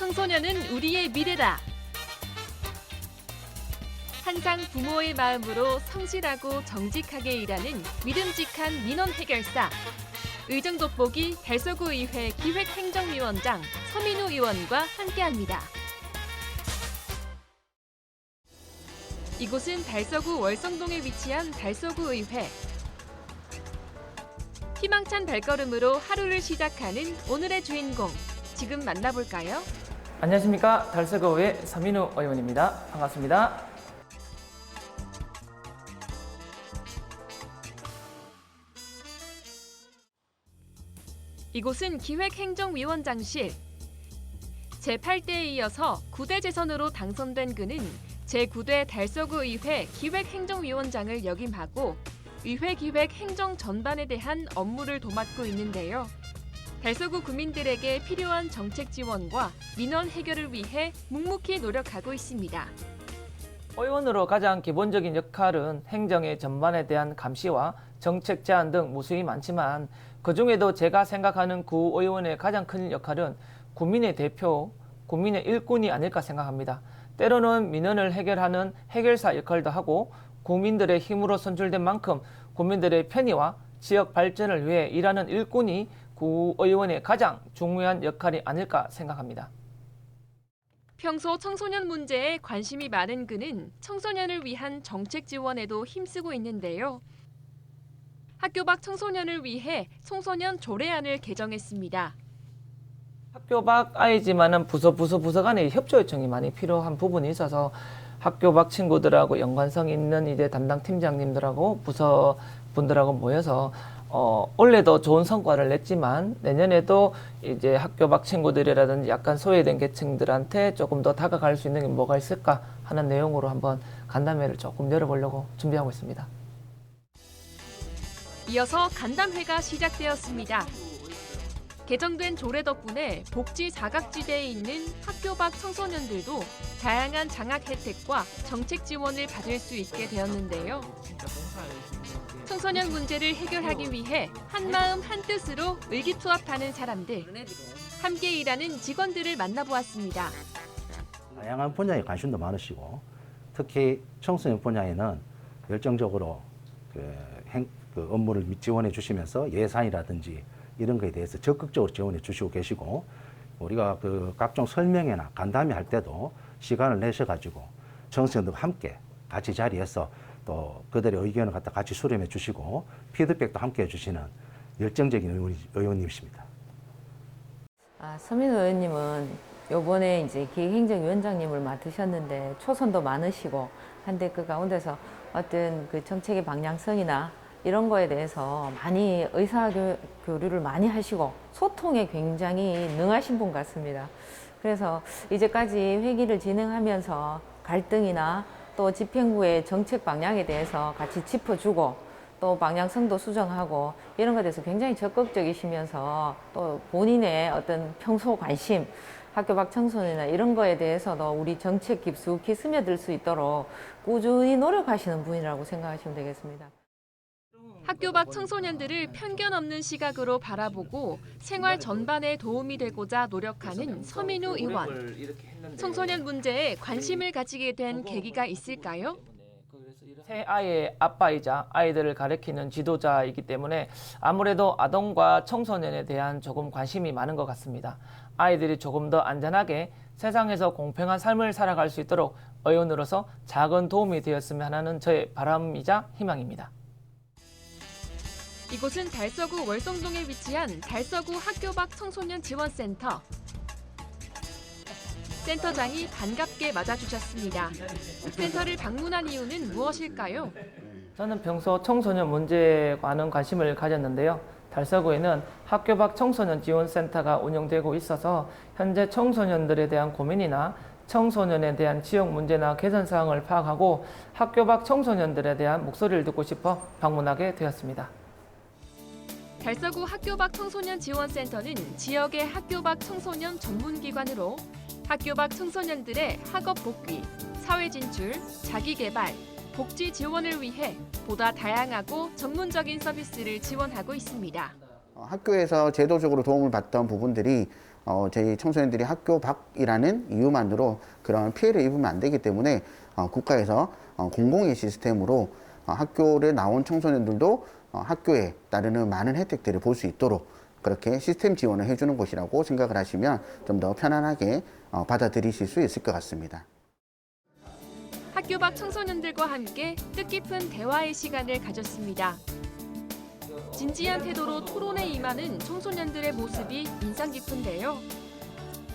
청소년은 우리의 미래다. 항상 부모의 마음으로 성실하고 정직하게 일하는 믿음직한 민원 해결사. 의정 돋보기 달서구의회 기획행정위원장 서민우 의원과 함께합니다. 이곳은 달서구 월성동에 위치한 달서구의회. 희망찬 발걸음으로 하루를 시작하는 오늘의 주인공. 지금 만나볼까요? 안녕하십니까. 달서구의회 서민우 의원입니다. 반갑습니다. 이곳은 기획행정위원장실. 제8대에 이어서 9대 재선으로 당선된 그는 제9대 달서구의회 기획행정위원장을 역임하고 의회 기획 행정 전반에 대한 업무를 도맡고 있는데요. 달서구 구민들에게 필요한 정책 지원과 민원 해결을 위해 묵묵히 노력하고 있습니다. 의원으로 가장 기본적인 역할은 행정의 전반에 대한 감시와 정책 제안 등 무수히 많지만 그중에도 제가 생각하는 구의원의 가장 큰 역할은 국민의 대표, 국민의 일꾼이 아닐까 생각합니다. 때로는 민원을 해결하는 해결사 역할도 하고 국민들의 힘으로 선출된 만큼 국민들의 편의와 지역 발전을 위해 일하는 일꾼이 구의원의 가장 중요한 역할이 아닐까 생각합니다. 평소 청소년 문제에 관심이 많은 그는 청소년을 위한 정책 지원에도 힘쓰고 있는데요. 학교 밖 청소년을 위해 청소년 조례안을 개정했습니다. 학교 밖 아이지만은 부서 간의 협조 요청이 많이 필요한 부분이 있어서 학교 밖 친구들하고 연관성 있는 이제 담당 팀장님들하고 부서 분들하고 모여서 올해도 좋은 성과를 냈지만 내년에도 이제 학교 밖 친구들이라든지 약간 소외된 계층들한테 조금 더 다가갈 수 있는 게 뭐가 있을까 하는 내용으로 한번 간담회를 조금 열어보려고 준비하고 있습니다. 이어서 간담회가 시작되었습니다. 개정된 조례 덕분에 복지 사각지대에 있는 학교 밖 청소년들도 다양한 장학 혜택과 정책 지원을 받을 수 있게 되었는데요. 청소년 문제를 해결하기 위해 한마음 한뜻으로 의기투합하는 사람들, 함께 일하는 직원들을 만나보았습니다. 다양한 분야에 관심도 많으시고 특히 청소년 분야에는 열정적으로 그 업무를 지원해 주시면서 예산이라든지 이런 거에 대해서 적극적으로 지원해 주시고 계시고 우리가 그 각종 설명회나 간담회 할 때도 시간을 내셔가지고 청소년들과 함께 같이 자리에서 또 그들의 의견을 갖다 같이 수렴해 주시고 피드백도 함께 해주시는 열정적인 의원님이십니다. 서민우 의원님은 이번에 이제 기획행정위원장님을 맡으셨는데 초선도 많으시고 한데 그 가운데서 어떤 그 정책의 방향성이나 이런 거에 대해서 많이 의사교류를 많이 하시고 소통에 굉장히 능하신 분 같습니다. 그래서 이제까지 회기를 진행하면서 갈등이나 또 집행부의 정책 방향에 대해서 같이 짚어주고 또 방향성도 수정하고 이런 것에 대해서 굉장히 적극적이시면서 또 본인의 어떤 평소 관심, 학교 밖 청소년이나 이런 거에 대해서도 우리 정책 깊숙이 스며들 수 있도록 꾸준히 노력하시는 분이라고 생각하시면 되겠습니다. 학교 밖 청소년들을 편견 없는 시각으로 바라보고 생활 전반에 도움이 되고자 노력하는 서민우 의원. 청소년 문제에 관심을 가지게 된 계기가 있을까요? 새 아이의 아빠이자 아이들을 가르치는 지도자이기 때문에 아무래도 아동과 청소년에 대한 조금 관심이 많은 것 같습니다. 아이들이 조금 더 안전하게 세상에서 공평한 삶을 살아갈 수 있도록 의원으로서 작은 도움이 되었으면 하는 저의 바람이자 희망입니다. 이곳은 달서구 월성동에 위치한 달서구 학교 밖 청소년 지원센터. 센터장이 반갑게 맞아주셨습니다. 센터를 방문한 이유는 무엇일까요? 저는 평소 청소년 문제에 많은 관심을 가졌는데요. 달서구에는 학교 밖 청소년 지원센터가 운영되고 있어서 현재 청소년들에 대한 고민이나 청소년에 대한 지역 문제나 개선 사항을 파악하고 학교 밖 청소년들에 대한 목소리를 듣고 싶어 방문하게 되었습니다. 달서구 학교 밖 청소년 지원센터는 지역의 학교 밖 청소년 전문기관으로 학교 밖 청소년들의 학업 복귀, 사회 진출, 자기 개발, 복지 지원을 위해 보다 다양하고 전문적인 서비스를 지원하고 있습니다. 학교에서 제도적으로 도움을 받던 부분들이 저희 청소년들이 학교 밖이라는 이유만으로 그런 피해를 입으면 안 되기 때문에 국가에서 공공의 시스템으로 학교를 나온 청소년들도 학교에 따르는 많은 혜택들을 볼 수 있도록 그렇게 시스템 지원을 해주는 곳이라고 생각을 하시면 좀 더 편안하게 받아들이실 수 있을 것 같습니다. 학교 밖 청소년들과 함께 뜻깊은 대화의 시간을 가졌습니다. 진지한 태도로 토론에 임하는 청소년들의 모습이 인상 깊은데요.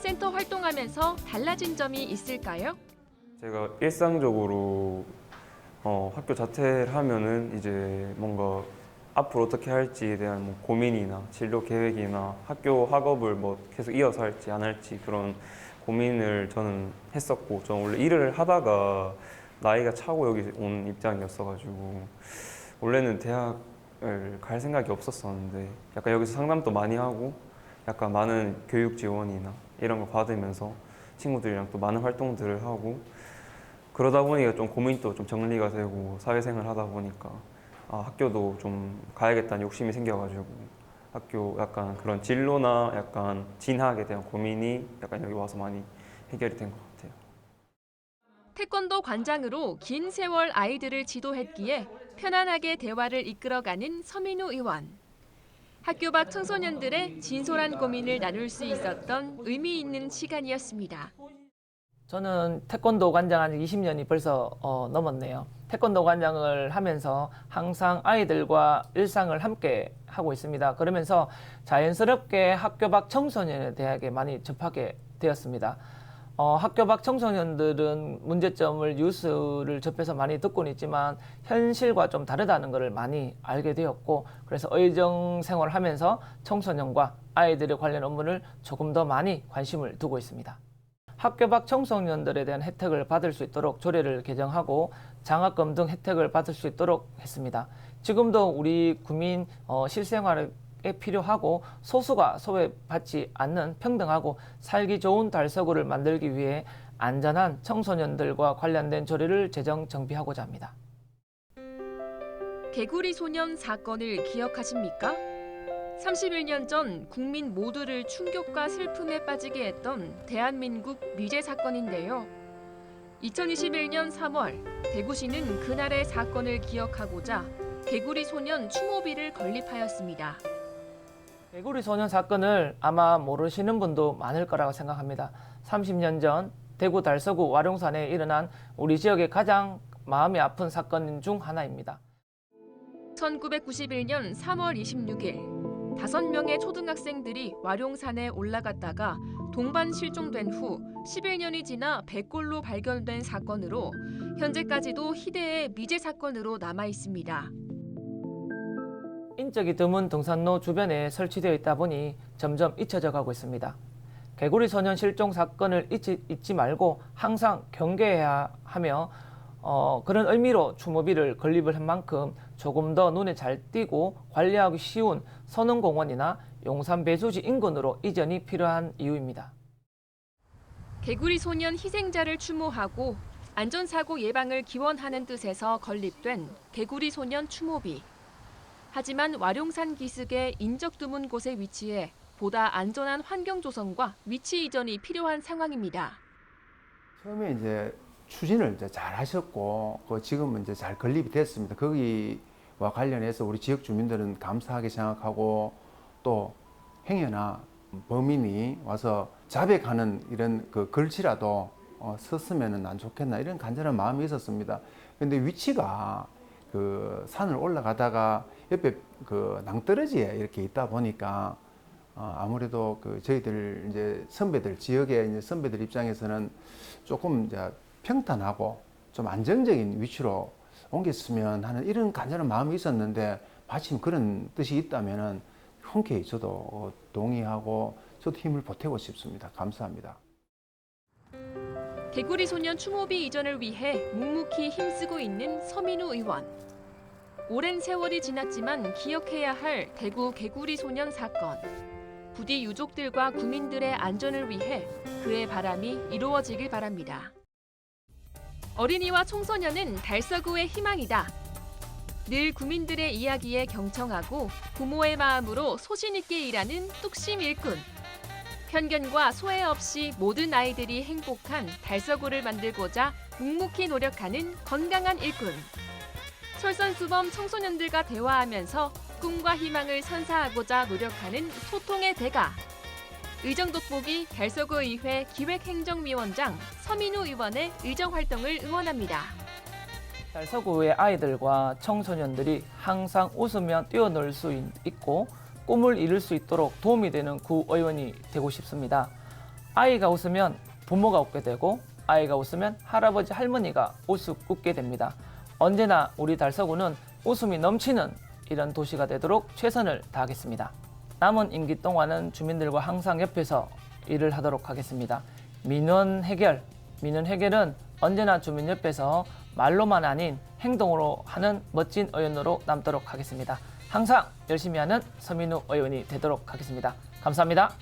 센터 활동하면서 달라진 점이 있을까요? 제가 일상적으로 학교 자퇴를 하면은 이제 뭔가 앞으로 어떻게 할지에 대한 뭐 고민이나 진로 계획이나 학교 학업을 뭐 계속 이어서 할지 안 할지 그런 고민을 저는 했었고, 저는 원래 일을 하다가 나이가 차고 여기 온 입장이었어가지고 원래는 대학을 갈 생각이 없었었는데 약간 여기서 상담도 많이 하고 약간 많은 교육 지원이나 이런 걸 받으면서 친구들이랑 또 많은 활동들을 하고 그러다 보니까 좀 고민도 좀 정리가 되고 사회생활 하다 보니까 학교도 좀 가야겠다는 욕심이 생겨가지고 학교 약간 그런 진로나 약간 진학에 대한 고민이 약간 여기 와서 많이 해결이 된 것 같아요. 태권도 관장으로 긴 세월 아이들을 지도했기에 편안하게 대화를 이끌어가는 서민우 의원. 학교 밖 청소년들의 진솔한 고민을 나눌 수 있었던 의미 있는 시간이었습니다. 저는 태권도 관장 한 20년이 벌써 넘었네요. 태권도 관장을 하면서 항상 아이들과 일상을 함께 하고 있습니다. 그러면서 자연스럽게 학교 밖 청소년에 대하게 많이 접하게 되었습니다. 학교 밖 청소년들은 문제점을 뉴스를 접해서 많이 듣고는 있지만 현실과 좀 다르다는 것을 많이 알게 되었고, 그래서 의정 생활을 하면서 청소년과 아이들의 관련 업무를 조금 더 많이 관심을 두고 있습니다. 학교 밖 청소년들에 대한 혜택을 받을 수 있도록 조례를 개정하고 장학금 등 혜택을 받을 수 있도록 했습니다. 지금도 우리 국민 실생활에 필요하고 소수가 소외받지 않는 평등하고 살기 좋은 달서구를 만들기 위해 안전한 청소년들과 관련된 조례를 제정 정비하고자 합니다. 개구리 소년 사건을 기억하십니까? 31년 전 국민 모두를 충격과 슬픔에 빠지게 했던 대한민국 미제 사건인데요. 2021년 3월 대구시는 그날의 사건을 기억하고자 개구리 소년 추모비를 건립하였습니다. 개구리 소년 사건을 아마 모르시는 분도 많을 거라고 생각합니다. 30년 전 대구 달서구 와룡산에 일어난 우리 지역의 가장 마음이 아픈 사건 중 하나입니다. 1991년 3월 26일 5명의 초등학생들이 와룡산에 올라갔다가 동반 실종된 후 11년이 지나 백골로 발견된 사건으로 현재까지도 희대의 미제 사건으로 남아 있습니다. 인적이 드문 등산로 주변에 설치되어 있다 보니 점점 잊혀져 가고 있습니다. 개구리 소년 실종 사건을 잊지 말고 항상 경계해야 하며 그런 의미로 추모비를 건립을 한 만큼 조금 더 눈에 잘 띄고 관리하기 쉬운 선흥공원이나 용산 배수지 인근으로 이전이 필요한 이유입니다. 개구리 소년 희생자를 추모하고 안전사고 예방을 기원하는 뜻에서 건립된 개구리 소년 추모비. 하지만 와룡산 기슭의 인적 드문 곳에 위치해 보다 안전한 환경 조성과 위치 이전이 필요한 상황입니다. 처음에 이제 추진을 이제 잘 하셨고, 지금은 이제 잘 건립이 됐습니다. 거기와 관련해서 우리 지역 주민들은 감사하게 생각하고, 또 행여나 범인이 와서 자백하는 이런 그 글씨라도 썼으면 안 좋겠나 이런 간절한 마음이 있었습니다. 근데 위치가 그 산을 올라가다가 옆에 그 낭떠러지에 이렇게 있다 보니까 아무래도 그 저희들 이제 선배들, 지역의 이제 선배들 입장에서는 조금 이제 평탄하고 좀 안정적인 위치로 옮겼으면 하는 이런 간절한 마음이 있었는데, 마침 그런 뜻이 있다면은 흔쾌히 저도 동의하고 저도 힘을 보태고 싶습니다. 감사합니다. 개구리 소년 추모비 이전을 위해 묵묵히 힘쓰고 있는 서민우 의원. 오랜 세월이 지났지만 기억해야 할 대구 개구리 소년 사건. 부디 유족들과 국민들의 안전을 위해 그의 바람이 이루어지길 바랍니다. 어린이와 청소년은 달서구의 희망이다. 늘 국민들의 이야기에 경청하고 부모의 마음으로 소신 있게 일하는 뚝심 일꾼. 편견과 소외 없이 모든 아이들이 행복한 달서구를 만들고자 묵묵히 노력하는 건강한 일꾼. 솔선수범 청소년들과 대화하면서 꿈과 희망을 선사하고자 노력하는 소통의 대가. 의정돋보기 달서구 의회 기획행정위원장 서민우 의원의 의정활동을 응원합니다. 달서구의 아이들과 청소년들이 항상 웃으며 뛰어놀 수 있고 꿈을 이룰 수 있도록 도움이 되는 구의원이 되고 싶습니다. 아이가 웃으면 부모가 웃게 되고 아이가 웃으면 할아버지 할머니가 웃게 됩니다. 언제나 우리 달서구는 웃음이 넘치는 이런 도시가 되도록 최선을 다하겠습니다. 남은 임기 동안은 주민들과 항상 옆에서 일을 하도록 하겠습니다. 민원 해결은 언제나 주민 옆에서 말로만 아닌 행동으로 하는 멋진 의원으로 남도록 하겠습니다. 항상 열심히 하는 서민우 의원이 되도록 하겠습니다. 감사합니다.